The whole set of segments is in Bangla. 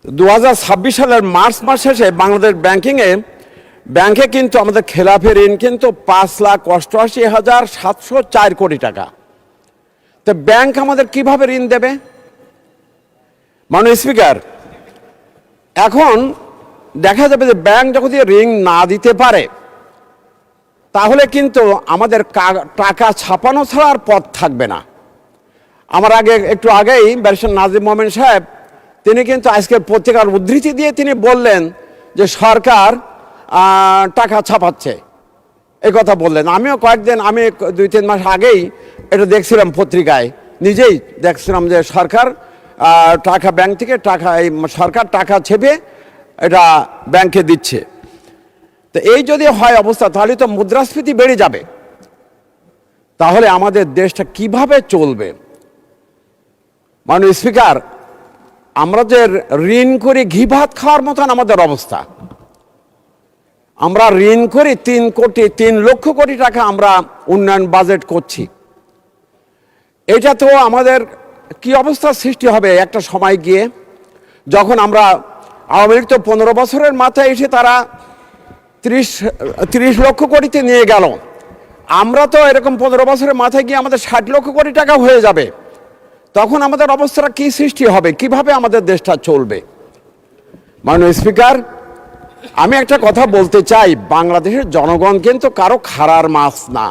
2026 সালের মার্চ মাস শেষে বাংলাদেশ ব্যাংকে কিন্তু আমাদের খেলাপি ঋণ কিন্তু 5,88,704 কোটি টাকা। তো ব্যাংক আমাদের কিভাবে ঋণ দেবে? মাননীয় স্পিকার, এখন দেখা যাবে যে ব্যাংক যখন ঋণ না দিতে পারে তাহলে কিন্তু আমাদের টাকা ছাপানো ছাড়া আর পথ থাকবে না। আমার একটু আগেই ব্যারিস্টার নাজিম মোমেন সাহেব তিনি কিন্তু আজকের পত্রিকার উদ্ধৃতি দিয়ে তিনি বললেন যে সরকার টাকা ছাপাচ্ছে, এই কথা বললেন। আমিও আমি 2-3 মাস আগেই এটা দেখছিলাম পত্রিকায়, নিজেই দেখছিলাম যে সরকার টাকা ব্যাংক থেকে সরকার টাকা ছেপে এটা ব্যাংকে দিচ্ছে। তো এই যদি হয় অবস্থা, তাহলে তো মুদ্রাস্ফীতি বেড়ে যাবে, তাহলে আমাদের দেশটা কিভাবে চলবে? মাননীয় স্পিকার, আমরা যে ঋণ করে ঘি ভাত খাওয়ার মতন আমাদের অবস্থা। আমরা ঋণ করে 3 লক্ষ কোটি টাকা আমরা উন্নয়ন বাজেট করছি। এটা তো আমাদের কি অবস্থার সৃষ্টি হবে একটা সময় গিয়ে, যখন আমরা আওয়ামী লীগ তো 15 বছরের মাথায় এসে তারা 30 লক্ষ কোটিতে নিয়ে গেল। আমরা তো এরকম 15 বছরের মাথায় গিয়ে আমাদের 60 লক্ষ কোটি টাকা হয়ে যাবে। তখন আমাদের অবস্থাটা কি সৃষ্টি হবে? কিভাবে আমাদের দেশটা চলবে? মাননীয় স্পিকার, আমি একটা কথা বলতে চাই, বাংলাদেশের জনগণ কিন্তু কারো খাড়ার মাছ না,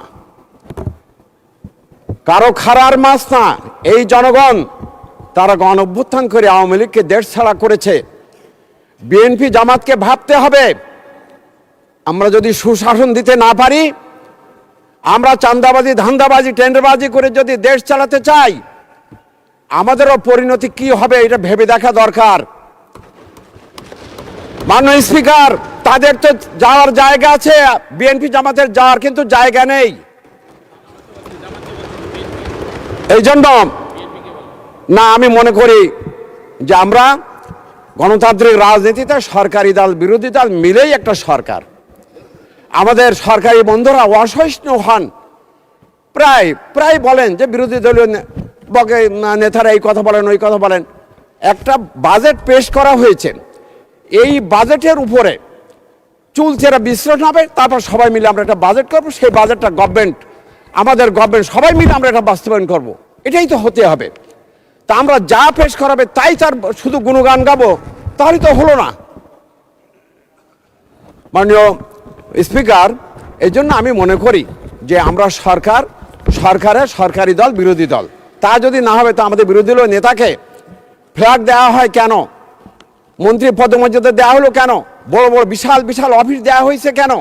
কারো খাড়ার মাছ না। এই জনগণ তারা গণ অভ্যুত্থান করে আওয়ামী লীগকে দেশ ছাড়া করেছে। বিএনপি জামাতকে ভাবতে হবে, আমরা যদি সুশাসন দিতে না পারি, আমরা চাঁদাবাজি ধান্দাবাজি টেন্ডারবাজি করে যদি দেশ চালাতে চাই, আমাদেরও পরিণতি কি হবে এটা ভেবে দেখা দরকার। মাননীয় স্পিকার, তাদের তো যাওয়ার জায়গা আছে, বিএনপি জামাতের যাওয়ার কিন্তু জায়গা নেই। এই জন্য না, আমি মনে করি যে আমরা গণতান্ত্রিক রাজনীতিতে সরকারি দল বিরোধী দল মিলেই একটা সরকার। আমাদের সরকারি বন্ধুরা অসহিষ্ণু হন, প্রায় বলেন যে বিরোধী দলীয় নেতারা এই কথা বলেন ওই কথা বলেন। একটা বাজেট পেশ করা হয়েছে, এই বাজেটের উপরে চুলচেরা বিশ্লেষণ হবে, তারপর সবাই মিলে আমরা একটা বাজেট করবো, সেই বাজেটটা আমাদের গভর্নমেন্ট সবাই মিলে আমরা এটা বাস্তবায়ন করব। এটাই তো হতে হবে। তা আমরা যা পেশ করাবে তাই তার শুধু গুণগান গাবো, তাহলে তো হলো না। মাননীয় স্পিকার, এই জন্য আমি মনে করি যে আমরা সরকারের সরকারি দল বিরোধী দল, তা যদি না হবে, তা আমাদের বিরোধী দলীয় নেতাকে ফ্ল্যাগ দেওয়া হয় কেন? মন্ত্রী পদমর্যাদা দেওয়া হলো কেন? বড় বড় বিশাল বিশাল অফিস দেওয়া হয়েছে কেন?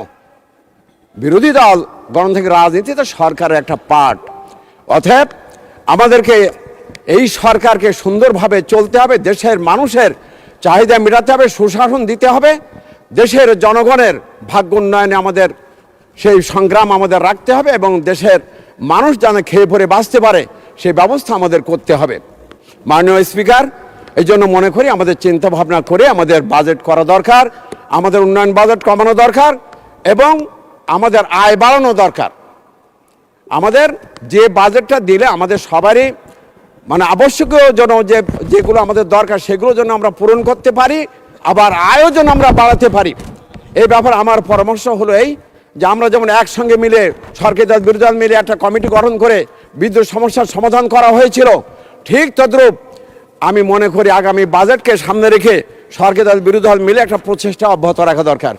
বিরোধী দল গণতান্ত্রিক রাজনীতিতে সরকারের একটা পার্ট। অতএব আমাদেরকে এই সরকারকে সুন্দরভাবে চলতে হবে, দেশের মানুষের চাহিদা মেটাতে হবে, সুশাসন দিতে হবে, দেশের জনগণের ভাগ্য উন্নয়নে আমাদের সেই সংগ্রাম আমাদের রাখতে হবে, এবং দেশের মানুষ যেন খেয়ে পরে বাঁচতে পারে সেই ব্যবস্থা আমাদের করতে হবে। মাননীয় স্পিকার, এই জন্য মনে করি আমাদের চিন্তা ভাবনা করে আমাদের বাজেট করা দরকার, আমাদের উন্নয়ন বাজেট কমানো দরকার, এবং আমাদের আয় বাড়ানো দরকার। আমাদের যে বাজেটটা দিলে আমাদের সবারই আবশ্যকীয় যেগুলো আমাদের দরকার সেগুলো যেন আমরা পূরণ করতে পারি, আবার আয়ও যেন আমরা বাড়াতে পারি। এই ব্যাপারে আমার পরামর্শ হলো এই, যে আমরা যেমন একসঙ্গে মিলে সরকারি দল বিরোধী দল মিলে একটা কমিটি গঠন করে বিদ্যুৎ সমস্যার সমাধান করা হয়েছিল, ঠিক তদ্রূপ আমি মনে করি আগামী বাজেটকে সামনে রেখে সরকারি দল বিরোধী দল মিলে একটা প্রচেষ্টা অব্যাহত রাখা দরকার।